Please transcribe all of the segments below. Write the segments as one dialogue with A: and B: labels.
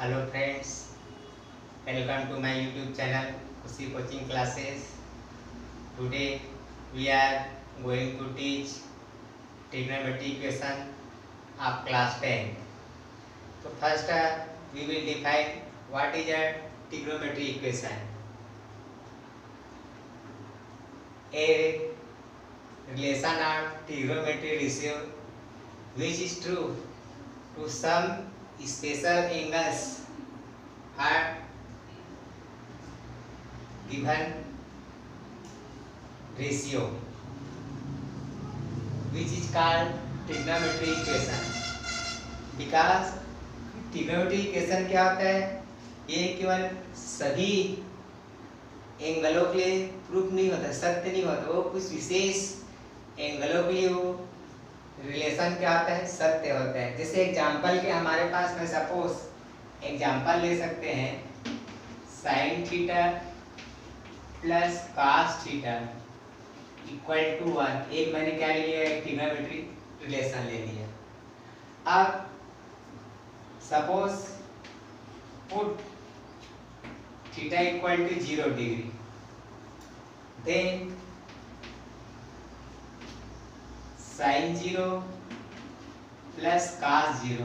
A: Hello friends, welcome to my YouTube channel Kushi Coaching Classes. Today we are going to teach trigonometry equation of class 10. So first we will define what is a trigonometry equation. A relation of trigonometry ratio which is true to some special angles are given ratio which is called trigonometry equation. Because trigonometry equation क्या होता है, ये केवल सभी एंगलों के लिए proof नहीं होता, सत्य नहीं होता, वो कुछ विशेष एंगलों के लिए वो रिलेशन क्या होता है, सत्य होता है। जैसे एग्जांपल के हमारे पास में सपोज एग्जांपल ले सकते हैं sine theta plus cos theta equal to 1। एक मैंने क्या ले लिया, एक ट्रिग्नोमेट्री रिलेशन ले लिया। अब suppose put theta equal to 0 degree, then sine 0 plus cos 0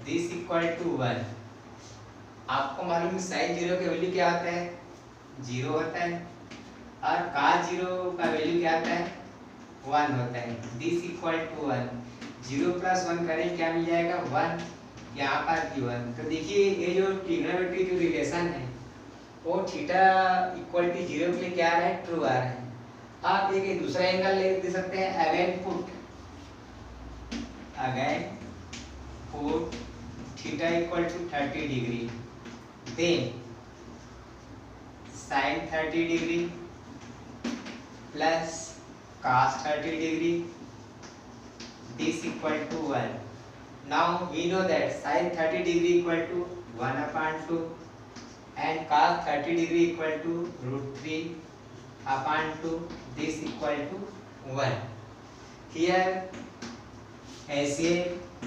A: this equal to 1। आपको मालूम है साइन 0 का वैल्यू क्या होता है, 0 होता है, और कॉस 0 का वैल्यू क्या होता है, 1 होता है। दिस इक्वल टू 1, 0 प्लस 1 करें क्या मिल जाएगा, 1, यहाँ पर भी 1। तो देखिए ये जो ट्रिग्नोमेट्री जो रिलेशन है वो थीटा इक्वल टू 0 के लिए क्या आ रहा है, ट्रू आ रहा है। आप एक दूसरा एंगल ले सकते हैं, again put theta equal to 30 degree, then sine 30 degree plus cos 30 degree this equal to 1। Now we know that sine 30 degree equal to 1/2 and cos 30 degree equal to √3/2, this equal to 1. Here ऐसे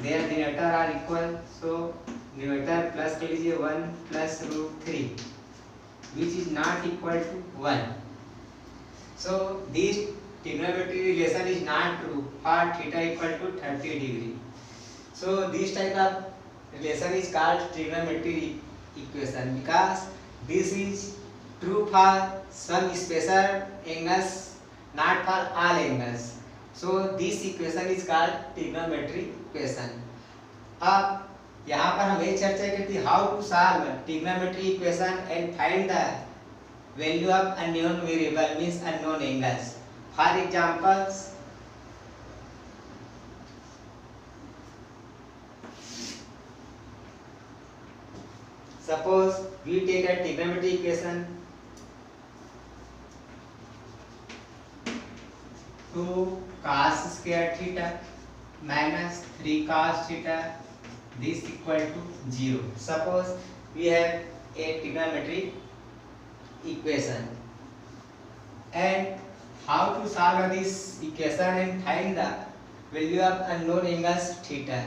A: their denominator are equal, so numerator plus कर लीजिए 1 plus √3 which is not equal to 1. So this trigonometry relation is not true for theta equal to 30 degree. So this type of relation is called trigonometry equation because this is true for some special angles, not for all angles. So this equation is called trigonometry equation. अब यहाँ पर हम ये चर्चा करते हैं how to solve trigonometry equation and find the value of unknown variable means unknown angles. For examples, suppose we take a trigonometry equation 2 cos square theta minus 3 cos theta this equal to 0. Suppose we have a trigonometry equation and how to solve this equation and find the value of unknown angles theta.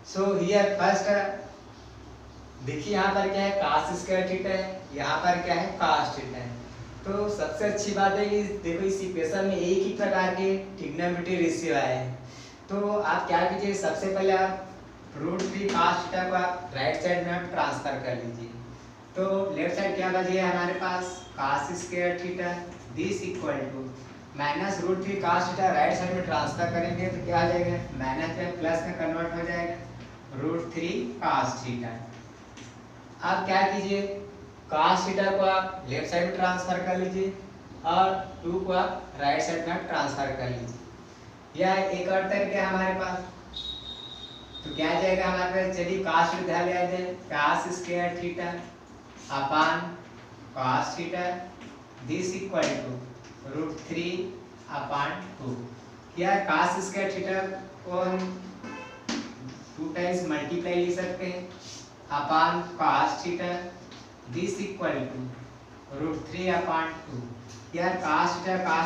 A: So here first देखिए यहाँ पर क्या है, cos square theta है, यहाँ पर क्या है, cos थीटा है। तो सबसे अच्छी बात है कि देखो इस इक्वेशन में एक ही प्रकार के ट्रिग्नोमेट्री रेशियो आए हैं। तो आप क्या कीजिए, सबसे पहले आप √3 cos थीटा को आप राइट साइड में आप ट्रांसफर कर लीजिए। तो लेफ्ट साइड क्या बचेगा हमारे पास, cos square theta this equal to minus √3 cos theta, right side में ट्रांसफर करेंगे तो क्या आ जाएगा, माइनस में प्लस में कन्वर्ट हो जाएगा, √3 cos थीटा। आप क्या कीजिए, cos थीटा को आप लेफ्ट साइड में ट्रांसफर कर लीजिए और 2 को आप राइट साइड में ट्रांसफर कर लीजिए। या एक और तरीका हमारे पास, तो क्या जाएगा हमारे पास, चलिए cos थीटा ले आ जाए, cos square theta upon cos theta this equal to √3/2। या cos स्क्वायर थीटा को हम 2 टाइम्स मल्टीप्लाई ले सकते हैं upon cos theta this equal to √3/2। यार cos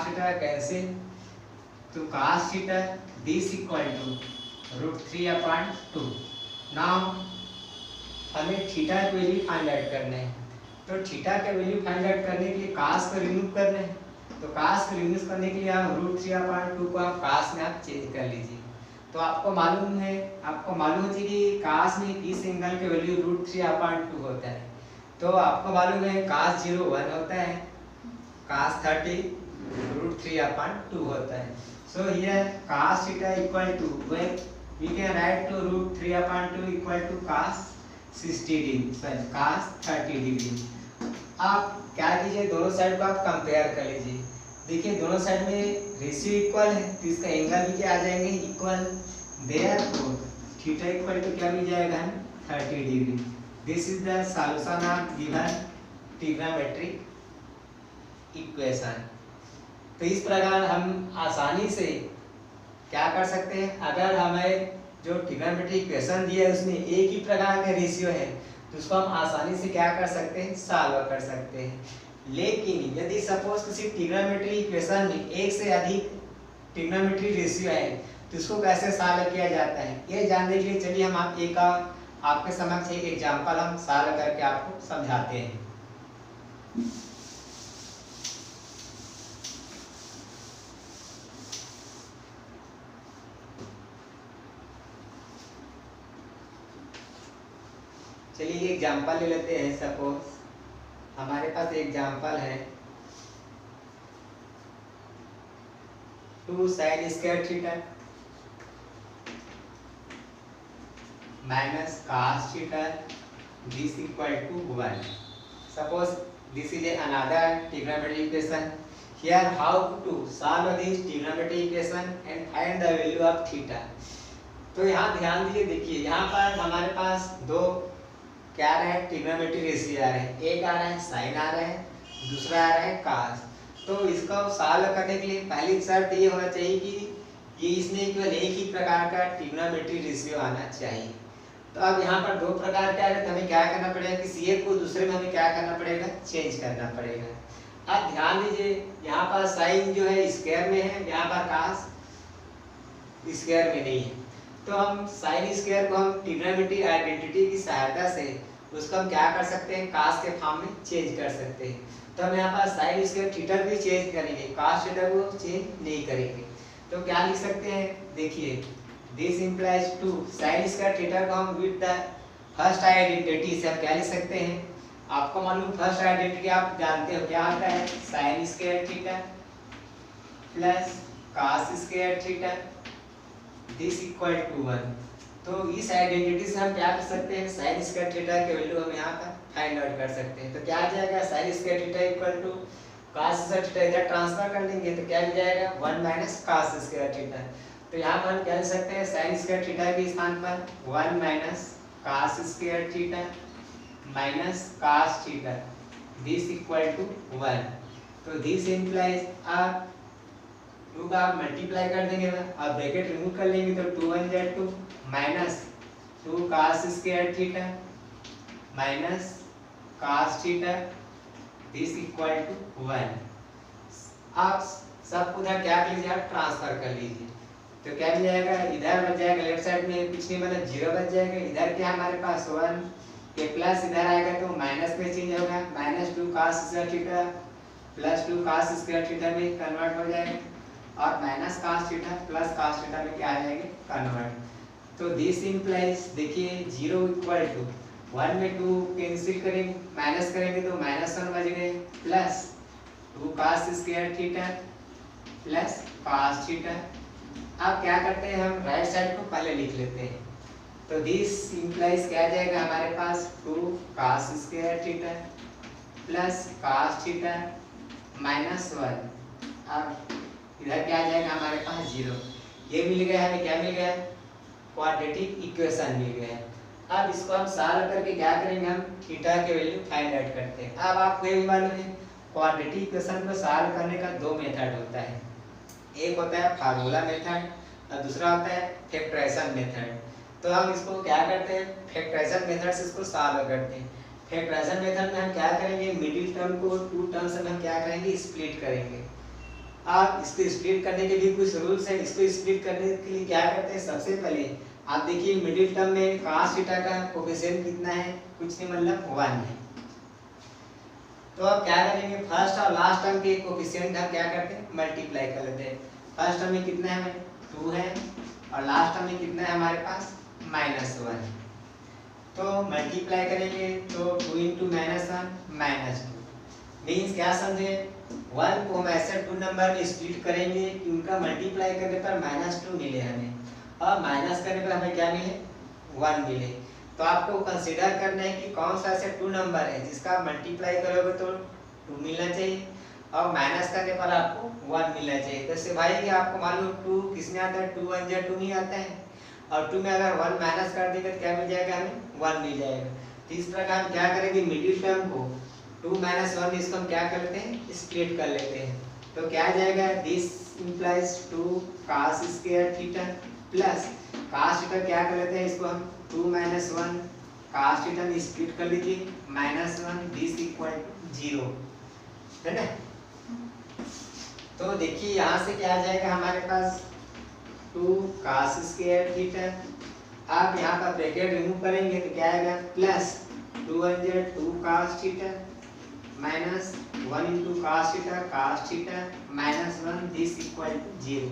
A: थीटा कैसे, तो cos theta this equal to √3/2। Now हमें थीटा का वैल्यू फाइंड आउट करना है। तो थीटा का वैल्यू फाइंड आउट करने के लिए कास को रिमूव करना है। तो कास को रिमूव करने के लिए आप √3/2 को आप कास में आप चेंज कर लीजिए। तो आपको मालूम है कि कास में इस एंगल के वैल्यू √3/2 होता है। तो आपको मालूम है कास 0 1 होता है, कास 30 √3/2 होता है। So here cos theta equal to, when we can write to √3/2 equal to cos 60 degree, sorry cos 30 degree. आप क्या कीजिए, दोनों साइड को आप कंपेयर कर लीजिए। देखिए दोनों साइड में रेशियो इक्वल है तो इसका एंगल भी क्या आ जाएंगे, equal. Therefore theta equal to क्या मिल जाएगा, 30 degree. This is the solution of given trigonometric equation. तो इस प्रकार हम आसानी से क्या कर सकते हैं, अगर हमें जो ट्रिग्नोमेट्रिक इक्वेशन दिया है उसमें एक ही प्रकार का रेशियो है तो उसको हम आसानी से क्या कर सकते हैं, सॉल्व कर सकते हैं। लेकिन यदि सपोज किसी ट्रिग्नोमेट्रिक इक्वेशन में एक से अधिक ट्रिग्नोमेट्रिक रेशियो है तो उसको कैसे सॉल्व किया जाता है, ये जानने के लिए चलिए हम आपके समक्ष एक एग्जांपल हम सॉल्व करके आपको समझाते हैं। चलिए ये एग्जांपल ले लेते हैं। सपोज हमारे पास एग्जांपल है 2 sin square theta minus cos theta this equal to 1. Suppose this is another trigonometric equation. Here how to solve this trigonometric equation and find the value of theta. तो यहाँ ध्यान दीजिए, देखिए यहाँ पर हमारे पास दो क्या आ रहा है, ट्रिग्नोमेट्रिक रेशियो आ रहा है। एक आ रहा है साइन आ रहा है, दूसरा आ रहा है कास। तो इसको सॉल्व करने के लिए पहली शर्त ये होना चाहिए कि ये इसमें केवल एक ही प्रकार का ट्रिग्नोमेट्रिक रेशियो आना चाहिए। तो अब यहाँ पर दो प्रकार के आ रहे तो हमें क्या करना पड़ेगा, किसी एक को दूसरे में हमें क्या करना पड़ेगा, चेंज करना पड़ेगा। अब ध्यान दीजिए यहाँ पर साइन जो है स्क्वायर में है, यहाँ पर कास स्क्वायर में नहीं है। तो हम साइन स्क्वायर को हम ट्रिग्नोमेट्रिक आइडेंटिटी की सहायता से उसको हम क्या कर सकते हैं, कास के फॉर्म में चेंज कर सकते हैं। तो हम यहाँ पर साइन स्क्वायर थीटा भी चेंज करेंगे, कास थीटा को चेंज नहीं करेंगे। तो क्या लिख सकते हैं, देखिए this implies to sine square theta को हम विद द फर्स्ट आइडेंटिटी से हम क्या लिख सकते हैं, आपको मालूम फर्स्ट आइडेंटिटी आप जानते हो क्या होता है, sine square theta plus cos square theta this equal to 1। तो इस आइडेंटिटी से हम क्या कर सकते हैं, साइन स्क्वायर थीटा के वैल्यू हम यहाँ पर फाइंड आउट कर सकते हैं। तो क्या आ जाएगा, sine square theta equal to cos square theta, इधर ट्रांसफर कर लेंगे तो क्या मिल जाएगा, 1 माइनस कास स्क्वायर थीटा। तो यहाँ पर हम क्या लिख सकते हैं, साइन स्क्वायर थीटा के स्थान पर 1 minus cos square theta minus cos theta this equal to 1। तो दिस इंप्लाइज आप 2 का आप मल्टीप्लाई कर देंगे, आप ब्रैकेट रिमूव कर लेंगे तो 2 1 जा 2 minus 2 cos square theta minus cos theta this equal to 1। आप सब उधर क्या कर लीजिए, आप ट्रांसफर कर लीजिए। तो क्या मिल जाएगा, इधर बच जाएगा लेफ्ट साइड में कुछ नहीं मतलब 0 बच जाएगा। इधर क्या हमारे पास 1 के प्लस इधर आएगा तो माइनस में चेंज होगा, minus 2 cos square theta plus 2 cos square theta में कन्वर्ट हो जाएगा और minus cos theta plus cos theta में क्या आ जाएंगे, कन्वर्ट। तो दिस इंप्लाइज देखिए 0 इक्वल टू 1 में 2 कैंसिल करेंगे, माइनस करेंगे तो -1 बच गए plus 2 cos square theta plus cos theta. अब क्या करते हैं, हम राइट साइड को पहले लिख लेते हैं। तो दिस इंप्लाइज क्या आ जाएगा हमारे पास 2 cos square theta plus cos theta minus 1। अब इधर क्या आ जाएगा हमारे पास 0। ये मिल गया हमें, क्या मिल गया, क्वाड्रेटिक इक्वेशन मिल गया। अब इसको हम सॉल्व करके क्या करेंगे, हम थीटा के वैल्यू फाइंड आउट करते हैं। अब आपको ये भी मालूम है क्वाड्रेटिक इक्वेशन को सॉल्व करने का 2 मेथड होता है, एक होता है फार्मूला मेथड और दूसरा होता है फैक्टराइजेशन मेथड। तो हम इसको क्या करते हैं, फैक्टराइजेशन मेथड से इसको सॉल्व करते हैं। फैक्टराइजेशन मेथड में हम क्या करेंगे, मिडिल टर्म को 2 टर्म से हम क्या करेंगे, स्प्लिट करेंगे। आप इसको स्प्लिट करने के भी कुछ रूल्स हैं। इसको स्प्लिट करने के लिए क्या करते हैं, सबसे पहले आप देखिए मिडिल टर्म में cos थीटा का कोफिशिएंट कितना है, कुछ नहीं मतलब 1 है। तो अब क्या करेंगे, फर्स्ट और लास्ट टर्म के कोफिशिएंट हम क्या करते हैं, मल्टीप्लाई कर लेते हैं। फर्स्ट टर्म में कितना है, 2 है, और लास्ट टर्म में कितना है हमारे पास, -1। तो मल्टीप्लाई करेंगे तो 2 × -1 -2 मीन्स क्या समझे, 1 को हम ऐसे 2 नंबर में स्प्लिट करेंगे कि उनका मल्टीप्लाई करने पर -2 मिले हमें, और माइनस करने पर हमें क्या मिले, 1 मिले। तो आपको कंसीडर करना है कि कौन सा ऐसे 2 नंबर है जिसका मल्टीप्लाई करोगे तो 2 मिलना चाहिए, और माइनस करने पर आपको 1 मिलना चाहिए। तो इससे भाई कि आपको मालूम 2 किसमें आता है, 2 1 जा 2 ही आता है, और 2 में अगर 1 माइनस कर देंगे तो क्या मिल जाएगा, हमें 1 मिल जाएगा। तो इस प्रकार हम क्या करेंगे, मिडिल टर्म को 2 - 1 इसको हम क्या कर लेते हैं, स्प्लिट कर लेते हैं। तो क्या आ जाएगा, this implies 2 cos square theta plus cos theta क्या कर लेते हैं, इसको हम 2 - 1 cos थीटा में स्प्लिट कर लीजिए, -1 दिस इक्वल 0 है ना। तो देखिए यहाँ से क्या आ जाएगा हमारे पास 2 cos स्क्वायर थीटा। आप यहाँ का ब्रैकेट रिमूव करेंगे तो क्या आएगा, प्लस 2 1 जा 2 cos theta minus 1 × cos theta -1 this equal 0।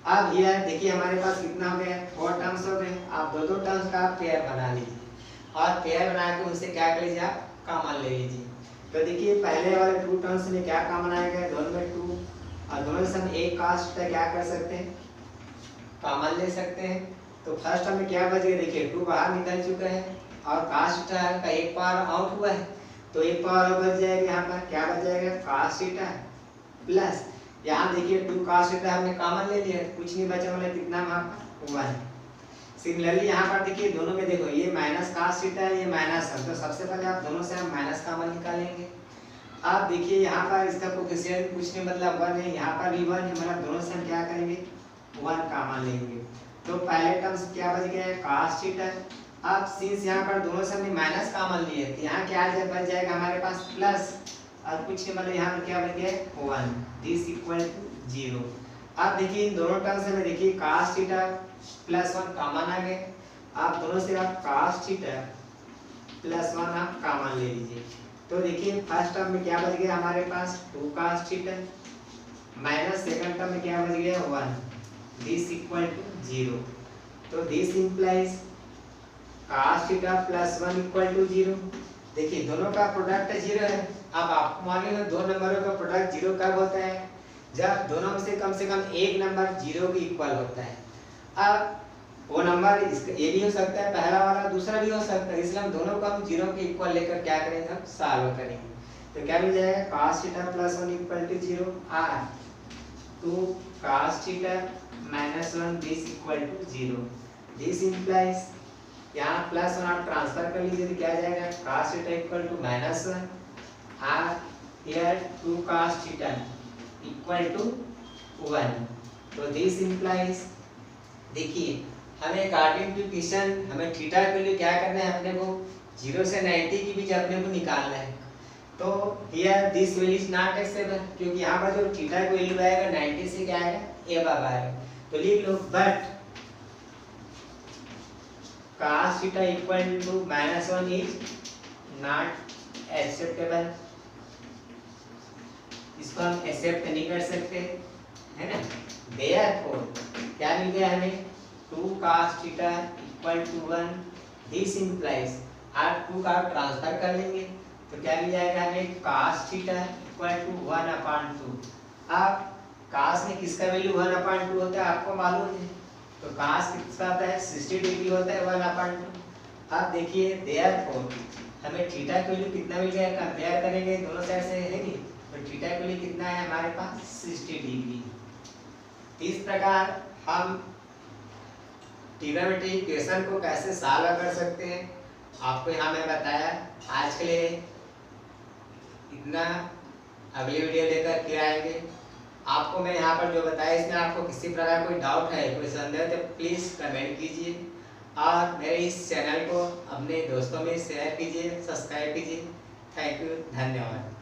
A: अब ये देखिए हमारे पास कितना हो गया, 4 टर्म्स हो गए। आप दो टर्म्स का पेयर बना लीजिए, और पेयर बना के उनसे क्या कर लीजिए, आप कॉमन ले लीजिए। तो देखिए पहले वाले 2 टर्म्स में क्या कॉमन आएगा, दोनों में 2, और दोनों से हम एक cos थीटा क्या कर सकते हैं, कॉमन ले सकते हैं। तो फर्स्ट टर्म में क्या बच गया, देखिए 2 बाहर निकल चुका है, और cos थीटा का एक पावर आउट हुआ है, तो एक पावर और बच जाएगा। यहाँ पर क्या बच जाएगा, cos थीटा प्लस यहाँ देखिए 2 cos थीटा हमने कॉमन ले लिया, कुछ नहीं बचा, मतलब कितना वहाँ पर 1। सिमिलरली यहाँ पर देखिए दोनों में देखो ये -cos थीटा है, ये माइनस है, तो सबसे पहले आप दोनों से हम माइनस कॉमन निकालेंगे। आप देखिए यहाँ पर इसका कोफिशिएंट कुछ नहीं मतलब 1 है, यहाँ पर भी 1 है, मतलब दोनों से हम क्या करेंगे, 1 कॉमन लेंगे। तो पहले टर्म्स क्या बच गया है, cos थीटा। अब सिंस यहाँ पर दोनों से हमने माइनस कॉमन लिए, तो यहाँ क्या बच जाएगा हमारे पास प्लस, और कुछ नहीं मतलब यहाँ पर क्या बच गया है 1 दिस इक्वल 0। अब देखिए इन दोनों टर्म्स में देखिए cos थीटा +1 कॉमन आ गए। आप दोनों से आप cos थीटा +1 आप कॉमन ले लीजिए। तो देखिए फर्स्ट टर्म में क्या बच गया हमारे पास, 2 cos theta minus second term में क्या बच गया 1 दिस इक्वल 0। तो this implies cos theta +1 equal 0। देखिए दोनों का प्रोडक्ट 0 है। अब आपको मालूम है 2 नंबरों का प्रोडक्ट 0 कब होता है, जब दोनों में से कम एक नंबर 0 के इक्वल होता है। अब वो नंबर ये भी हो सकता है, पहला वाला दूसरा भी हो सकता है, इसलिए हम दोनों को हम 0 के इक्वल लेकर क्या करेंगे, हम सॉल्व करेंगे। तो क्या मिल जाएगा, cos थीटा +1 इक्वल 0 और 2 cos theta -1 this equal 0। This implies यहाँ +1 आप ट्रांसफर कर लीजिए तो क्या आ जाएगा, cos थीटा इक्वल टू -1 और here 2 cos theta equal to 1। तो दिस इंप्लाइज देखिए हमें अकॉर्डिंग टू क्वेश्चन हमें थीटा के लिए क्या करना है, अपने को 0 से 90 के बीच अपने को निकालना है। तो here this value is not acceptable, क्योंकि यहाँ पर जो थीटा का वैल्यू आएगा 90 से क्या आएगा, अबव आएगा। तो लिख लो but cos theta equal to -1 is not acceptable. इसको हम एक्सेप्ट नहीं कर सकते, है ना। देयरफॉर क्या मिल गया हमें, 2 cos theta equal to 1 this implies, आप 2 का ट्रांसफर कर लेंगे तो क्या मिल जाएगा हमें, cos थीटा इक्वल टू 1/2। अब cos में किसका वैल्यू 1/2 होता है आपको मालूम है, तो cos कितना होता है 60 डिग्री होता है 1/2। अब देखिए देयरफॉर हमें थीटा का वैल्यू कितना मिल गया, कंपेयर करेंगे दोनों साइड से, है नहीं, तो थीटा का वैल्यू कितना है हमारे पास 60 डिग्री। इस प्रकार हम ट्रिग्नोमेट्री इक्वेशन को कैसे सॉल्व कर सकते हैं आपको यहाँ मैं बताया। आज के लिए इतना, अगली वीडियो लेकर के आएंगे। आपको मैं यहाँ पर जो बताया इसमें आपको किसी प्रकार कोई डाउट है, कोई संदेह है तो प्लीज़ कमेंट कीजिए, और मेरे इस चैनल को अपने दोस्तों में शेयर कीजिए, सब्सक्राइब कीजिए। थैंक यू, धन्यवाद।